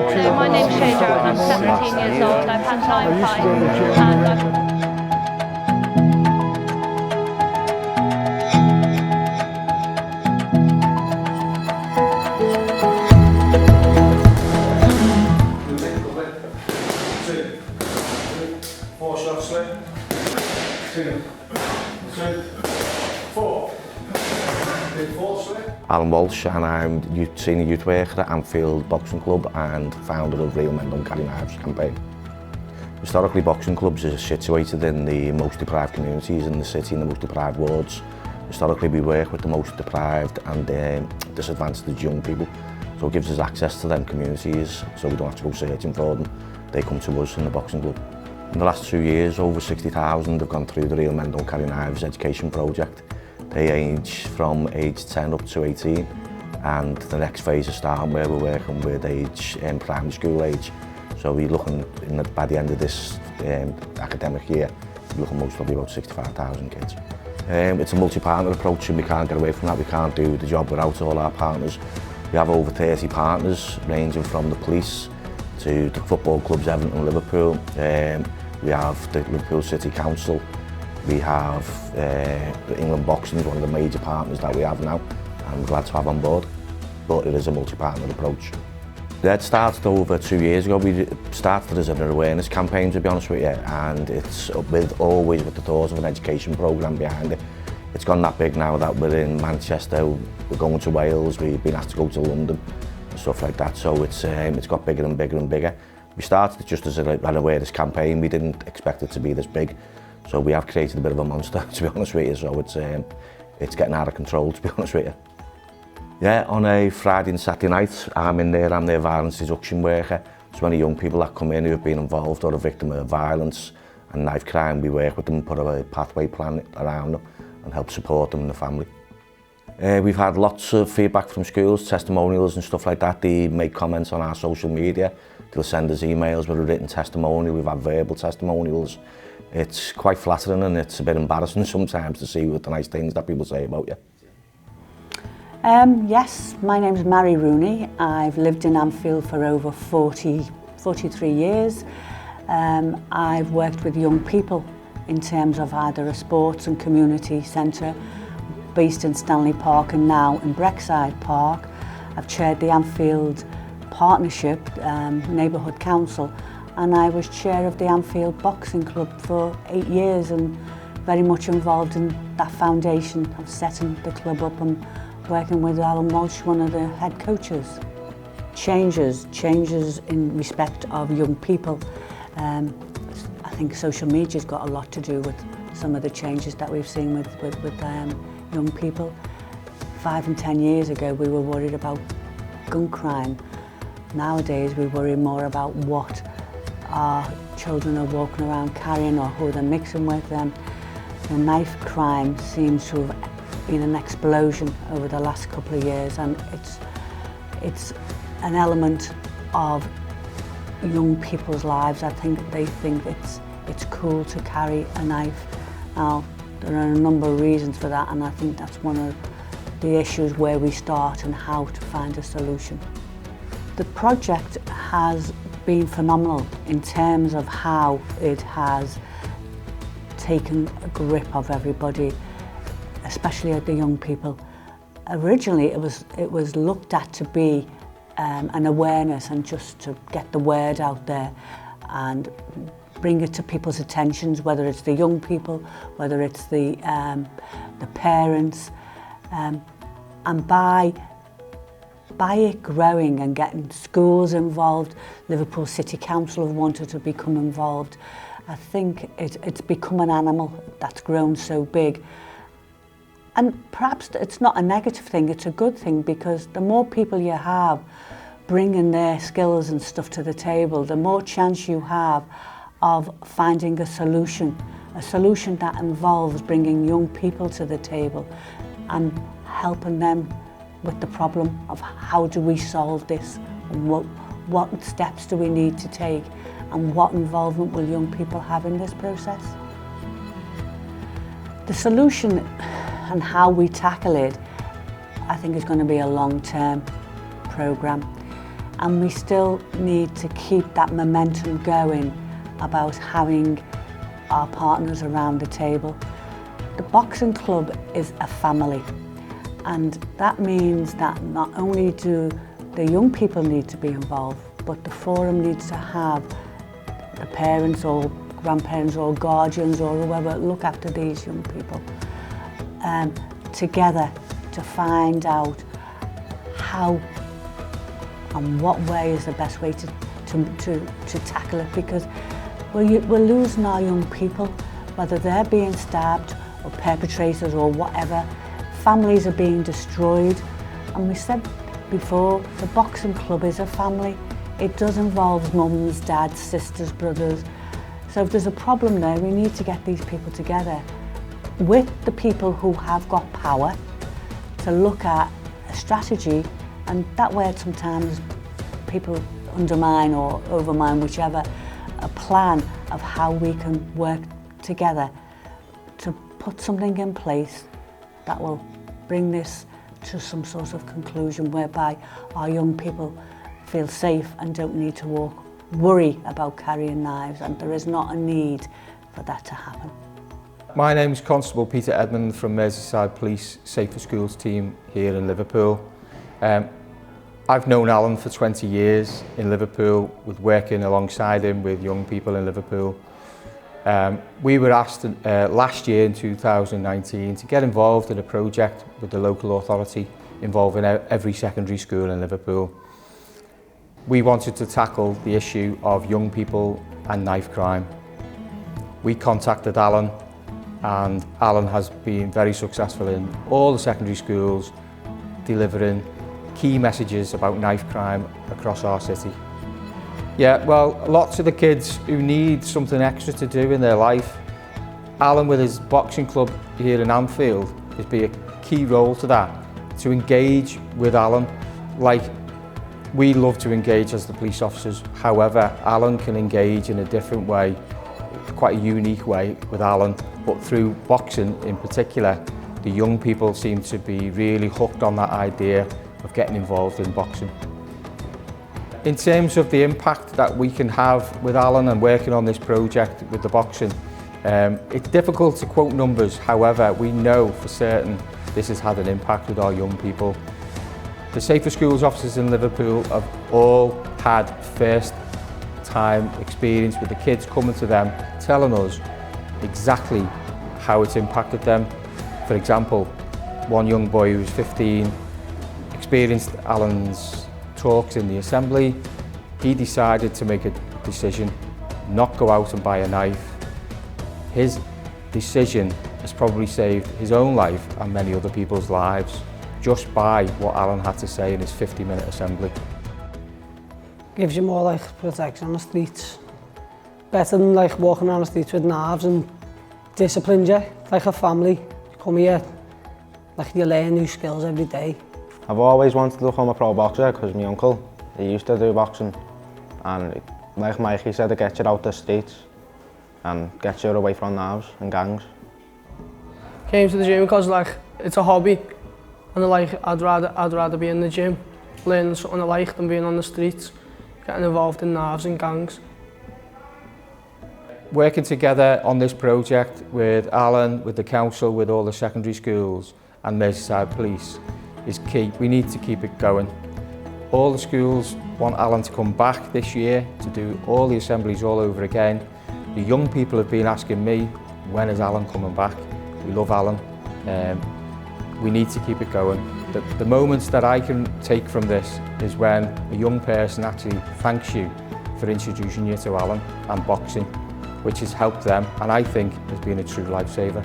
My name's Shay Jarrett, I'm 17 years old, I've had 9 fights and I've... Alan Walsh, and I'm senior youth worker at Anfield Boxing Club and founder of Real Men Don't Carry Knives campaign. Historically, boxing clubs are situated in the most deprived communities in the city, in the most deprived wards. Historically, we work with the most deprived and disadvantaged young people, so it gives us access to them communities, so we don't have to go searching for them. They come to us in the boxing club. In the last 2 years, over 60,000 have gone through the Real Men Don't Carry Knives education project. They range from age 10 up to 18, and the next phase is starting where we're working with age primary school age. So we're looking, by the end of this academic year, we're looking most probably about 65,000 kids. It's a multi-partner approach and we can't get away from that. We can't do the job without all our partners. We have over 30 partners, ranging from the police to the football clubs, Everton and Liverpool. We have the Liverpool City Council. We have the England Boxing is one of the major partners that we have now, and we're glad to have on board. But it is a multi-partner approach. It started over 2 years ago. We started as an awareness campaign, to be honest with you, and it's always with the thought of an education programme behind it. It's gone that big now that we're in Manchester, we're going to Wales, we've been asked to go to London and stuff like that. So it's got bigger and bigger and bigger. We started it just as an awareness campaign. We didn't expect it to be this big. So we have created a bit of a monster, to be honest with you, so it's getting out of control, to be honest with you. Yeah, on a Friday and Saturday night, I'm their violence reduction worker. So any young people that come in who have been involved or a victim of violence and knife crime, we work with them, put a pathway plan around them and help support them and the family. We've had lots of feedback from schools, testimonials and stuff like that. They make comments on our social media, they'll send us emails with a written testimonial, we've had verbal testimonials. It's quite flattering and it's a bit embarrassing sometimes to see what the nice things that people say about you. Yes, my name's Mary Rooney. I've lived in Anfield for over 43 years. I've worked with young people in terms of either a sports and community centre based in Stanley Park and now in Breckside Park. I've chaired the Anfield Partnership Neighbourhood Council, and I was chair of the Anfield Boxing Club for 8 years and very much involved in that foundation of setting the club up and working with Alan Walsh, one of the head coaches. Changes in respect of young people. I think social media's got a lot to do with some of the changes that we've seen with young people. 5 and 10 years ago we were worried about gun crime. Nowadays we worry more about what our children are walking around carrying or who they're mixing with them. The knife crime seems to have been an explosion over the last couple of years, and it's an element of young people's lives. I think they think it's cool to carry a knife. Now, there are a number of reasons for that, and I think that's one of the issues where we start and how to find a solution. The project has been phenomenal in terms of how it has taken a grip of everybody, especially at the young people. Originally it was looked at to be an awareness and just to get the word out there and bring it to people's attentions, whether it's the young people, whether it's the parents, and by it growing and getting schools involved, Liverpool City Council have wanted to become involved. I think it's become an animal that's grown so big. And perhaps it's not a negative thing, it's a good thing, because the more people you have bringing their skills and stuff to the table, the more chance you have of finding a solution that involves bringing young people to the table and helping them with the problem of how do we solve this, and what steps do we need to take, and what involvement will young people have in this process. The solution and how we tackle it, I think, is going to be a long-term programme. and we still need to keep that momentum going about having our partners around the table. The boxing club is a family, and that means that not only do the young people need to be involved, but the forum needs to have the parents or grandparents or guardians or whoever look after these young people together to find out how and what way is the best way to tackle it, because we're losing our young people, whether they're being stabbed or perpetrators or whatever. Families are being destroyed, and we said before, the boxing club is a family. It does involve mums, dads, sisters, brothers. So if there's a problem there, we need to get these people together with the people who have got power to look at a strategy, and that way sometimes people undermine or overmine whichever a plan of how we can work together to put something in place that will bring this to some sort of conclusion whereby our young people feel safe and don't need to worry about carrying knives, and there is not a need for that to happen. My name is Constable Peter Edmund from Merseyside Police Safer Schools team here in Liverpool. I've known Alan for 20 years in Liverpool, with working alongside him with young people in Liverpool. We were asked last year in 2019 to get involved in a project with the local authority involving every secondary school in Liverpool. We wanted to tackle the issue of young people and knife crime. We contacted Alan, and Alan has been very successful in all the secondary schools, delivering key messages about knife crime across our city. Yeah, well, lots of the kids who need something extra to do in their life, Alan with his boxing club here in Anfield has been a key role to that, to engage with Alan like we love to engage as the police officers. However, Alan can engage in a different way, quite a unique way with Alan, but through boxing in particular, the young people seem to be really hooked on that idea of getting involved in boxing. In terms of the impact that we can have with Alan and working on this project with the boxing, it's difficult to quote numbers. However, we know for certain this has had an impact with our young people. The Safer Schools officers in Liverpool have all had first-time experience with the kids coming to them, telling us exactly how it's impacted them. For example, one young boy who was 15 experienced Alan's talks in the assembly. He decided to make a decision, not go out and buy a knife. His decision has probably saved his own life and many other people's lives, just by what Alan had to say in his 50-minute assembly. Gives you more like protection on the streets. Better than like walking around the streets with knives, and disciplines you, like a family. You come here, like you learn new skills every day. I've always wanted to become a pro boxer because my uncle, he used to do boxing, and like Mikey said, it gets you out the streets and gets you away from knives and gangs. Came to the gym because like it's a hobby, and like I'd rather be in the gym, learning something I like than being on the streets, getting involved in knives and gangs. Working together on this project with Alan, with the council, with all the secondary schools and Merseyside Police is key. We need to keep it going. All the schools want Alan to come back this year to do all the assemblies all over again. The young people have been asking me, when is Alan coming back? We love Alan. We need to keep it going. The moments that I can take from this is when a young person actually thanks you for introducing you to Alan and boxing, which has helped them, and I think has been a true lifesaver.